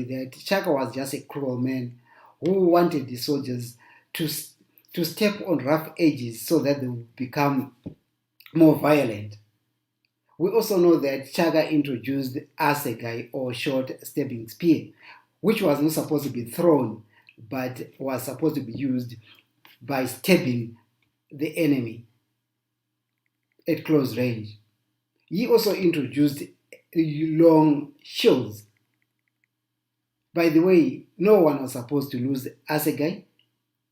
that Chaka was just a cruel man who wanted the soldiers to, to step on rough edges so that they would become more violent. We also know that Chaka introduced assegai or short stabbing spear, which was not supposed to be thrown but was supposed to be used by stabbing the enemy at close range. He also introduced long shields. By the way, no one was supposed to lose assegai,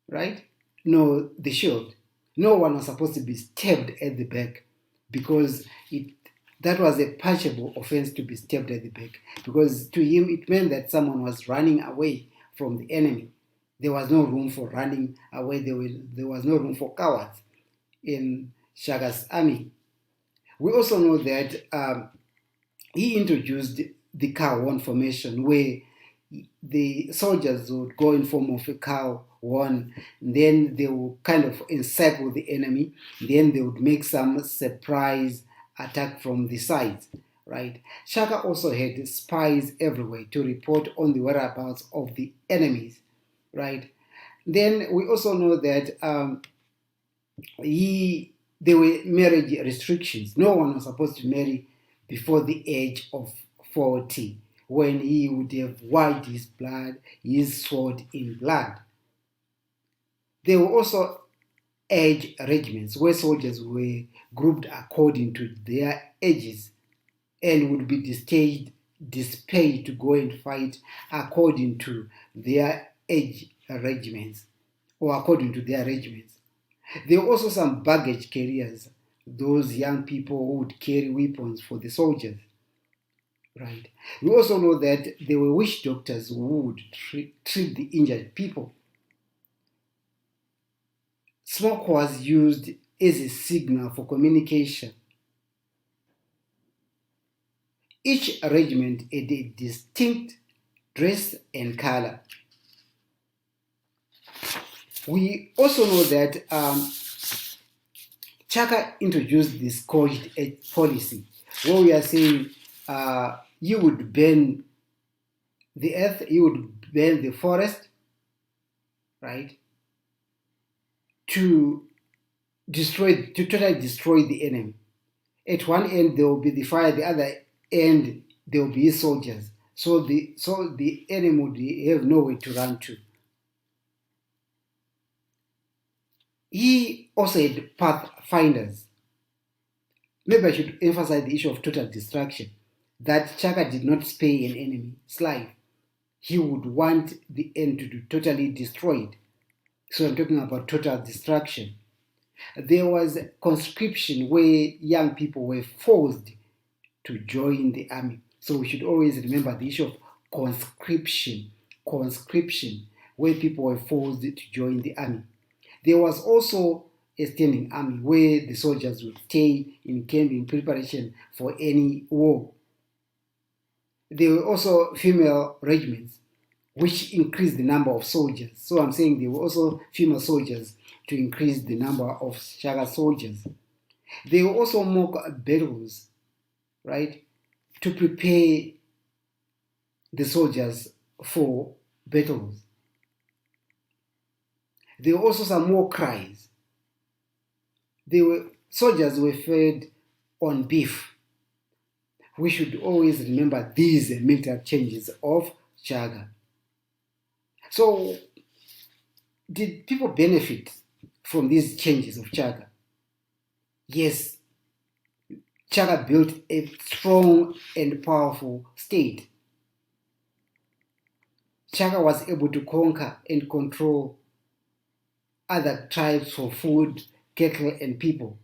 right? No, the shield. No one was supposed to be stabbed at the back because that was a punishable offense to be stabbed at the back, because to him it meant that someone was running away from the enemy. There was no room for running away. There was no room for cowards in Chaga's army. We also know that he introduced the cow one formation, where the soldiers would go in form of a cow one, then they would kind of encircle the enemy, then they would make some surprise attack from the sides, right? Shaka also had spies everywhere to report on the whereabouts of the enemies, right? Then we also know that there were marriage restrictions. No one was supposed to marry before the age of 40, when he would have wiped his sword in blood. There were also age regiments where soldiers were grouped according to their ages and would be dispatched to go and fight according to their age regiments or according to their regiments. There were also some baggage carriers, those young people who would carry weapons for the soldiers. Right. We also know that there were witch doctors who would treat the injured people. Smoke was used as a signal for communication. Each regiment had a distinct dress and color. We also know that Chaka introduced the scorched earth policy, where we are saying you would burn the earth, you would burn the forest, right? To totally destroy the enemy. At one end there will be the fire, the other end there will be soldiers. So the enemy would have nowhere to run to. He also had pathfinders. Maybe I should emphasize the issue of total destruction, that Chaka did not spare an enemy's life. He would want the end to be totally destroyed. So I'm talking about total destruction. There was conscription where young people were forced to join the army. So we should always remember the issue of conscription, where people were forced to join the army. There was also a standing army where the soldiers would stay in camp in preparation for any war. There were also female regiments, which increased the number of soldiers. So I'm saying there were also female soldiers to increase the number of Shaka soldiers. There were also mock battles, right, to prepare the soldiers for battles. There were also some war cries. Soldiers were fed on beef. We should always remember these military changes of Chaga. So, did people benefit from these changes of Chaga? Yes, Chaga built a strong and powerful state. Chaga was able to conquer and control other tribes for food, cattle, and people.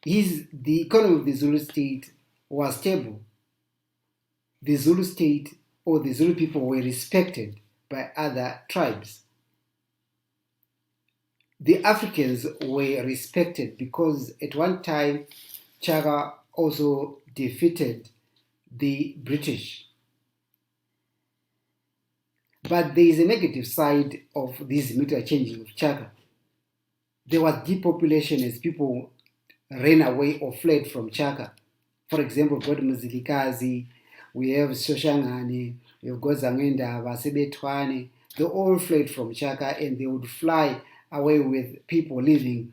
The economy of the Zulu State was stable. The Zulu State or the Zulu people were respected by other tribes. The Africans were respected because at one time Chaga also defeated the British. But there is a negative side of this military changing of Chaga. There was depopulation as people ran away or fled from Chaka. For example, we've got Mzilikazi, we have Soshangane, we've got Zangendaba, Sebetwane. They all fled from Chaka, and they would fly away with people living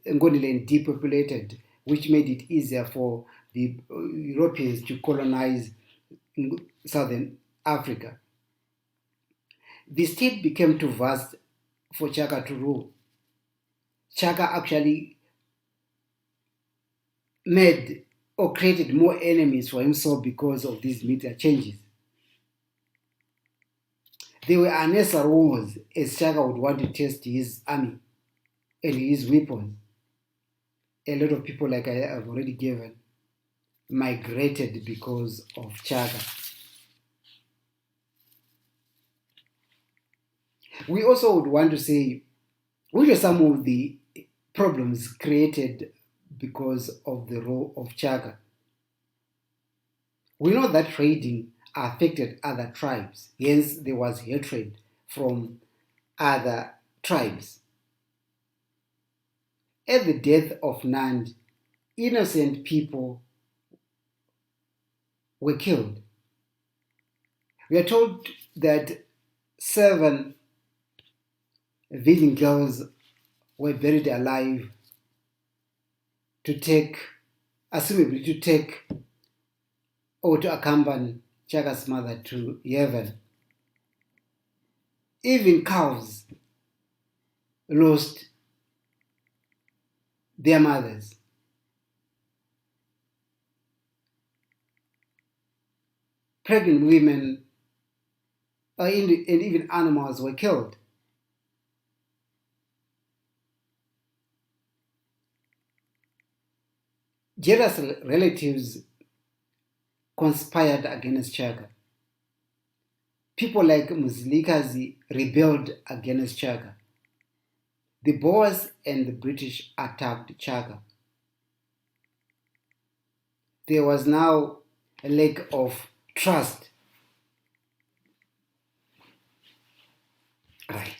Ngoniland depopulated, which made it easier for the Europeans to colonize southern Africa. The state became too vast for Chaka to rule. Chaka actually made or created more enemies for himself because of these military changes. There were unnecessary wars, as Chaka would want to test his army and his weapons. A lot of people, like I have already given, migrated because of Chaka. We also would want to say, which are some of the problems created because of the role of Chaka? We know that trading affected other tribes, hence there was hatred from other tribes. At the death of Nandi, innocent people were killed. We are told that 7 virgin girls were buried alive assumably to take or to accompany Chaka's mother to heaven. Even cows lost their mothers. Pregnant women and even animals were killed. Jealous relatives conspired against Chaka. People like Mzilikazi rebelled against Chaka. The Boers and the British attacked Chaka. There was now a lack of trust. Right.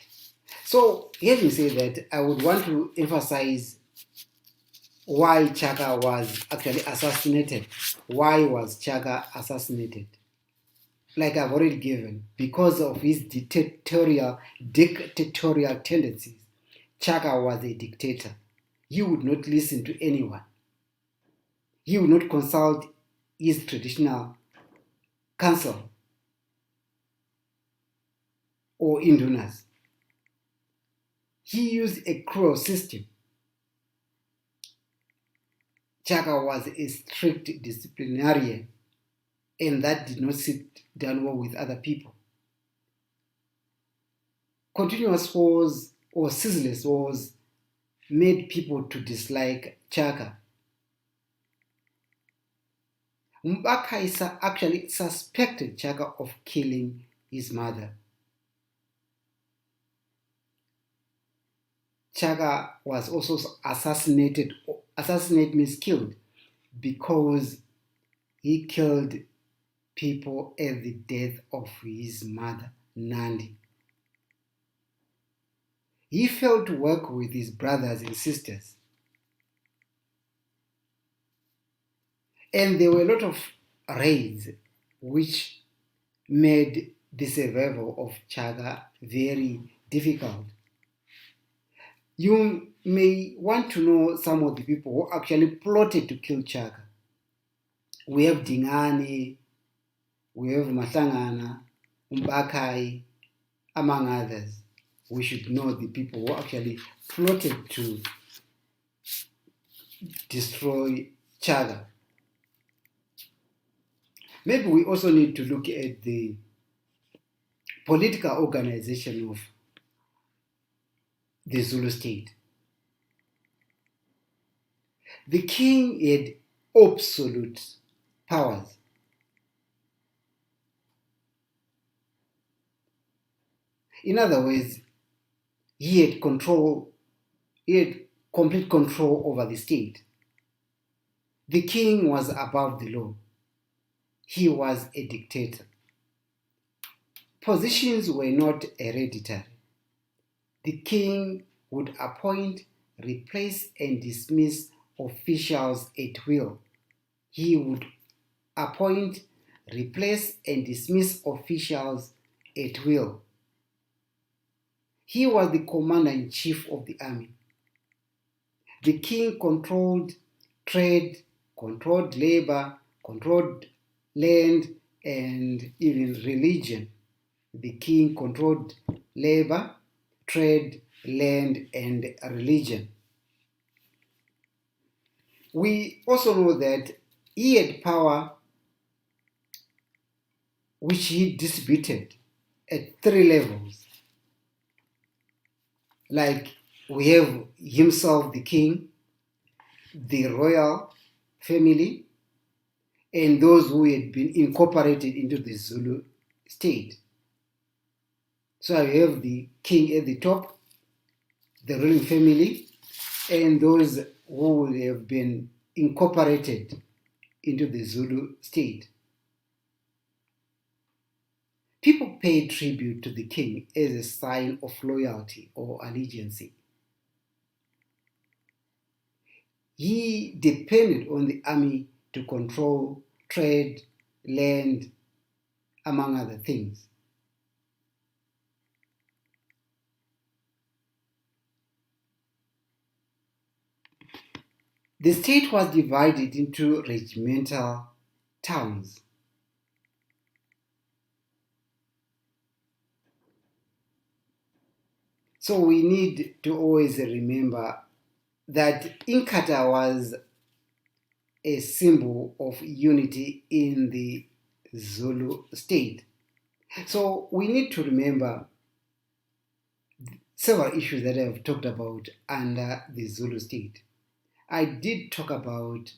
So, having said that, I would want to emphasize why Chaka was actually assassinated. Why was Chaka assassinated? Like I've already given, because of his dictatorial tendencies. Chaka was a dictator. He would not listen to anyone. He would not consult his traditional council or indunas. He used a cruel system. Chaka was a strict disciplinarian, and that did not sit down well with other people. Continuous wars or ceaseless wars made people to dislike Chaka. Mbakaisa actually suspected Chaka of killing his mother. Chaka was also assassinated means killed, because he killed people at the death of his mother, Nandi. He failed to work with his brothers and sisters. And there were a lot of raids which made the survival of Chaka very difficult. You may want to know some of the people who actually plotted to kill Chaka. We have Dingane, we have Mahlangana, Umbakai, among others. We should know the people who actually plotted to destroy Chaka. Maybe we also need to look at the political organization of the Zulu State. The king had absolute powers. In other words, he had complete control over the state. The king was above the law. He was a dictator. Positions were not hereditary. The king would appoint, replace, and dismiss officials at will. He would appoint, replace and dismiss officials at will. He was the commander-in-chief of the army. The king controlled trade, controlled labor, controlled land, and even religion. The king controlled labor, trade, land, and religion. We also know that he had power which he distributed at 3 levels. Like we have himself, the king, the royal family, and those who had been incorporated into the Zulu state. So you have the king at the top, the ruling family, and those who would have been incorporated into the Zulu state. People paid tribute to the king as a sign of loyalty or allegiance. He depended on the army to control trade, land, among other things. The state was divided into regimental towns. So we need to always remember that Inkatha was a symbol of unity in the Zulu state. So we need to remember several issues that I've talked about under the Zulu state. I did talk about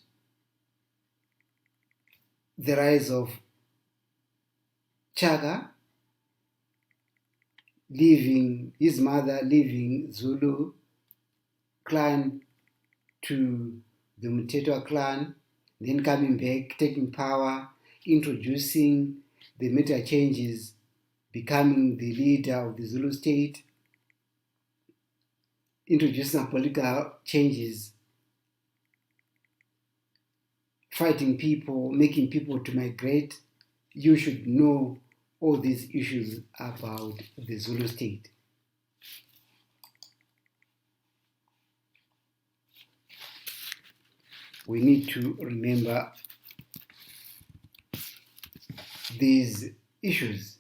the rise of Chaga, his mother leaving Zulu clan to the Mtetwa clan, then coming back, taking power, introducing the major changes, becoming the leader of the Zulu state, introducing some political changes, fighting people, making people to migrate. You should know all these issues about the Zulu state. We need to remember these issues.